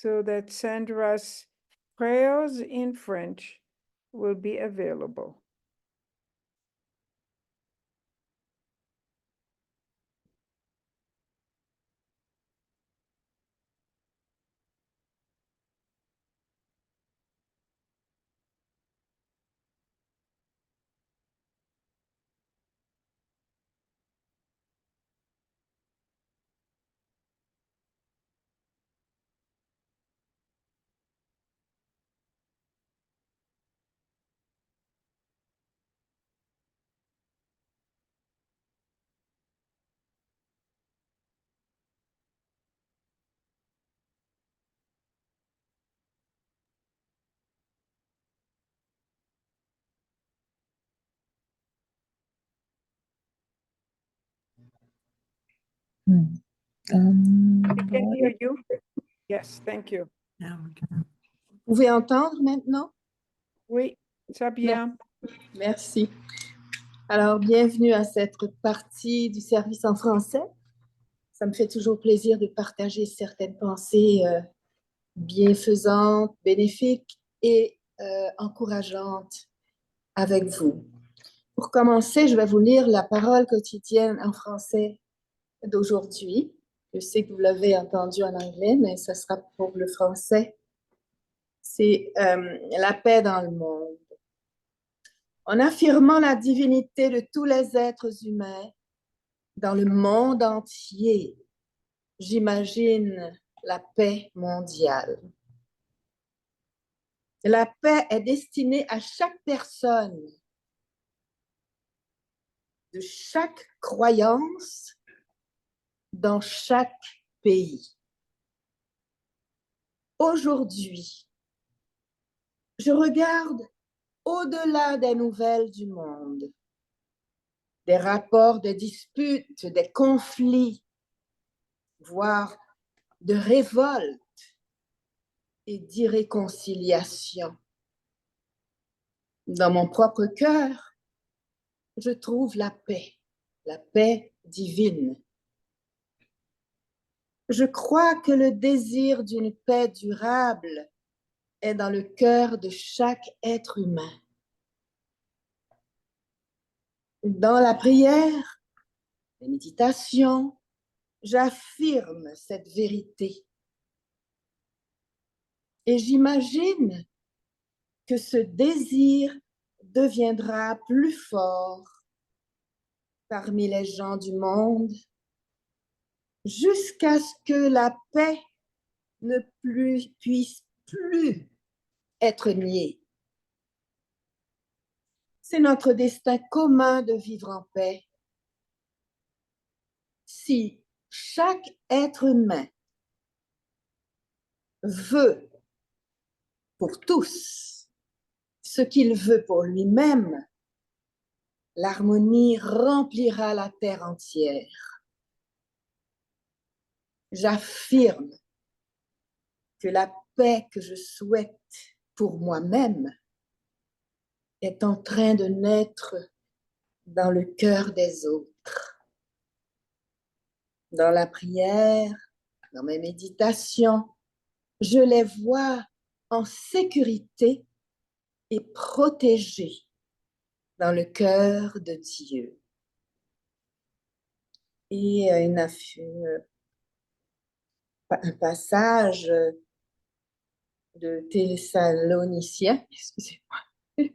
so that Sandra's prayers in French will be available. Hmm. I can hear you. Yes, thank you. Vous pouvez entendre maintenant? Oui, ça bien. Merci. Alors, bienvenue à cette partie du service en français. Ça me fait toujours plaisir de partager certaines pensées bienfaisantes, bénéfiques et encourageantes avec vous. Pour commencer, je vais vous lire la parole quotidienne en français d'aujourd'hui. Je sais que vous l'avez entendu en anglais, mais ça sera pour le français. C'est la paix dans le monde. En affirmant la divinité de tous les êtres humains dans le monde entier, j'imagine la paix mondiale. La paix est destinée à chaque personne, de chaque croyance, dans chaque pays. Aujourd'hui, je regarde au-delà des nouvelles du monde, des rapports de disputes, des conflits, voire de révoltes et d'irréconciliation. Dans mon propre cœur, je trouve la paix divine. Je crois que le désir d'une paix durable est dans le cœur de chaque être humain. Dans la prière, la méditation, j'affirme cette vérité. Et j'imagine que ce désir deviendra plus fort parmi les gens du monde jusqu'à ce que la paix ne puisse plus être niée. C'est notre destin commun de vivre en paix. Si chaque être humain veut pour tous ce qu'il veut pour lui-même, l'harmonie remplira la terre entière. J'affirme que la paix que je souhaite pour moi-même est en train de naître dans le cœur des autres. Dans la prière, dans mes méditations, je les vois en sécurité et protégés dans le cœur de Dieu. Et un passage de Thessaloniciens, excusez-moi,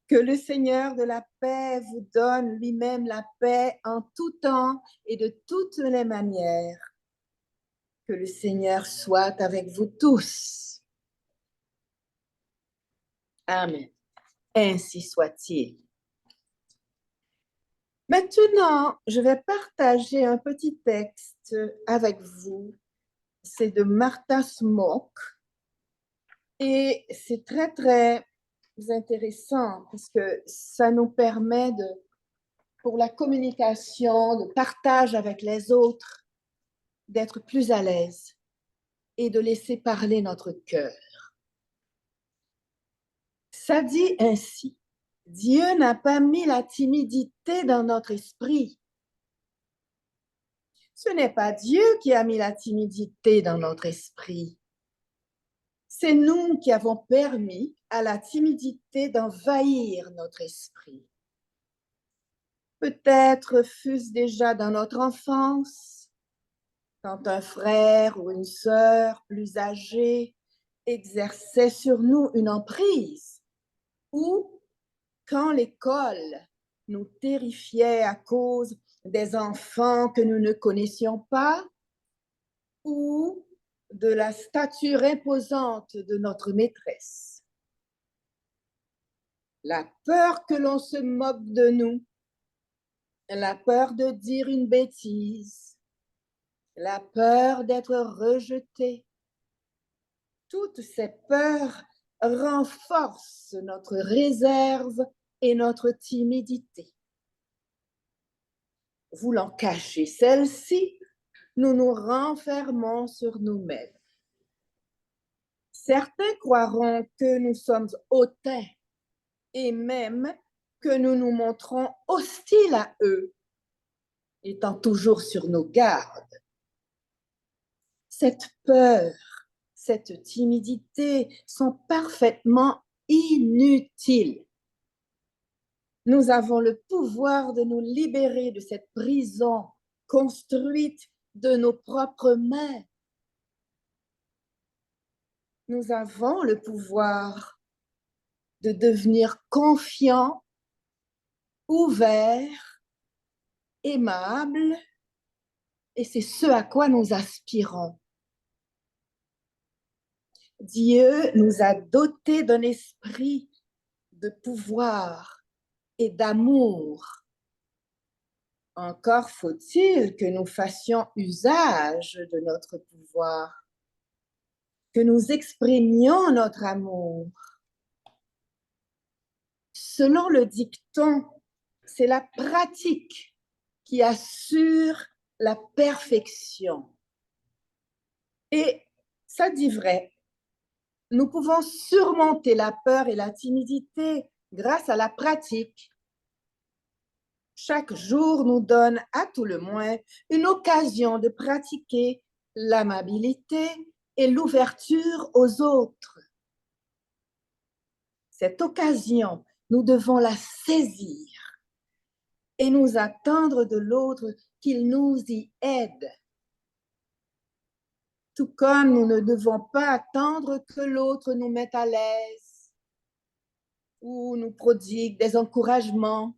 que le Seigneur de la paix vous donne lui-même la paix en tout temps et de toutes les manières. Que le Seigneur soit avec vous tous. Amen. Ainsi soit-il. Maintenant, je vais partager un petit texte avec vous. C'est de Martha Smock. Et c'est très, très intéressant parce que ça nous permet pour la communication, de partage avec les autres, d'être plus à l'aise et de laisser parler notre cœur. Ça dit ainsi, Dieu n'a pas mis la timidité dans notre esprit. Ce n'est pas Dieu qui a mis la timidité dans notre esprit, C'est nous qui avons permis à la timidité d'envahir notre esprit. Peut-être fût-ce déjà dans notre enfance, quand un frère ou une sœur plus âgée exerçait sur nous une emprise, ou quand l'école nous terrifiait à cause des enfants que nous ne connaissions pas, ou de la stature imposante de notre maîtresse. La peur que l'on se moque de nous, la peur de dire une bêtise, la peur d'être rejeté, toutes ces peurs renforcent notre réserve et notre timidité. Voulant cacher celle-ci, nous nous renfermons sur nous-mêmes. Certains croiront que nous sommes hautains et même que nous nous montrons hostiles à eux, étant toujours sur nos gardes. Cette peur, cette timidité sont parfaitement inutiles. Nous avons le pouvoir de nous libérer de cette prison construite de nos propres mains. Nous avons le pouvoir de devenir confiants, ouverts, aimables, et c'est ce à quoi nous aspirons. Dieu nous a dotés d'un esprit de pouvoir et d'amour. Encore faut-il que nous fassions usage de notre pouvoir, que nous exprimions notre amour. Selon le dicton, c'est la pratique qui assure la perfection. Et ça dit vrai, nous pouvons surmonter la peur et la timidité grâce à la pratique. Chaque jour nous donne, à tout le moins, une occasion de pratiquer l'amabilité et l'ouverture aux autres. Cette occasion, nous devons la saisir et nous attendre de l'autre qu'il nous y aide. Tout comme nous ne devons pas attendre que l'autre nous mette à l'aise ou nous prodigue des encouragements.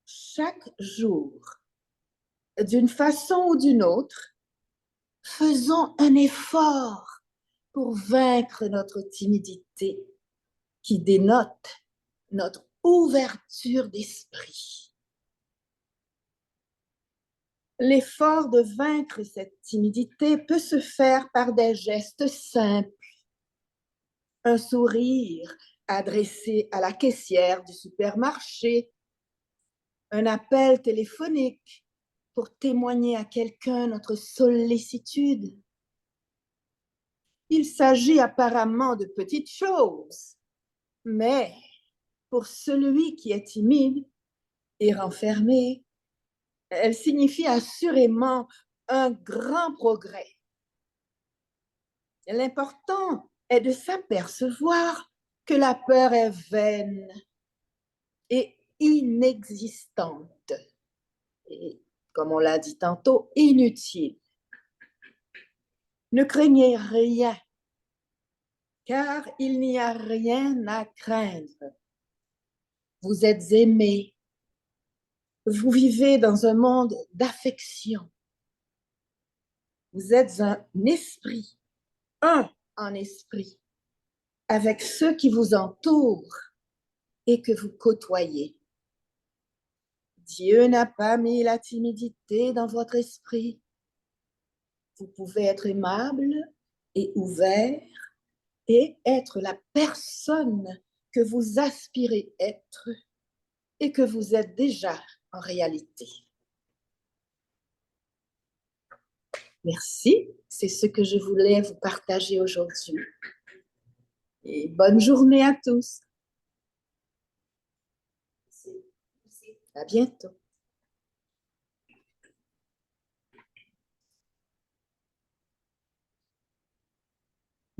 Chaque jour, d'une façon ou d'une autre, faisons un effort pour vaincre notre timidité qui dénote notre ouverture d'esprit. L'effort de vaincre cette timidité peut se faire par des gestes simples. Un sourire adressé à la caissière du supermarché, un appel téléphonique pour témoigner à quelqu'un notre sollicitude. Il s'agit apparemment de petites choses, mais pour celui qui est timide et renfermé, elle signifie assurément un grand progrès. L'important est de s'apercevoir que la peur est vaine et inexistante. Et, comme on l'a dit tantôt, inutile. Ne craignez rien, car il n'y a rien à craindre. Vous êtes aimés. Vous vivez dans un monde d'affection. Vous êtes un esprit, un en esprit, avec ceux qui vous entourent et que vous côtoyez. Dieu n'a pas mis la timidité dans votre esprit. Vous pouvez être aimable et ouvert et être la personne que vous aspirez être et que vous êtes déjà en réalité. Merci, c'est ce que je voulais vous partager aujourd'hui. Et bonne journée à tous. À bientôt.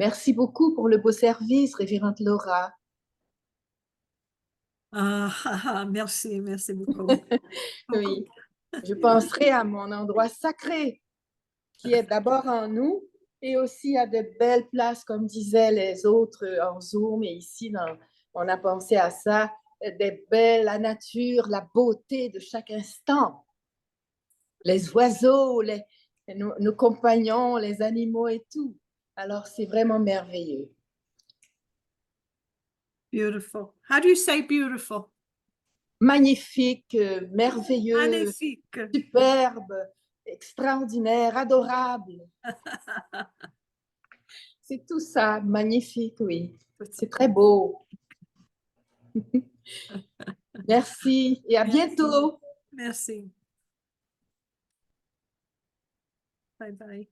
Merci beaucoup pour le beau service, Révérende Laura. Merci, merci beaucoup. Oui, je penserai à mon endroit sacré qui est d'abord en nous et aussi à de belles places, comme disaient les autres en Zoom. Et ici, on a pensé à ça, des belles, la nature, la beauté de chaque instant. Les oiseaux, nos compagnons, les animaux et tout. Alors, c'est vraiment merveilleux. Beautiful. How do you say beautiful? Magnifique, merveilleux, Magnifique. superbe, extraordinaire, adorable. C'est tout ça, magnifique, oui. C'est très beau. Merci et à bientôt. Merci. Bye bye.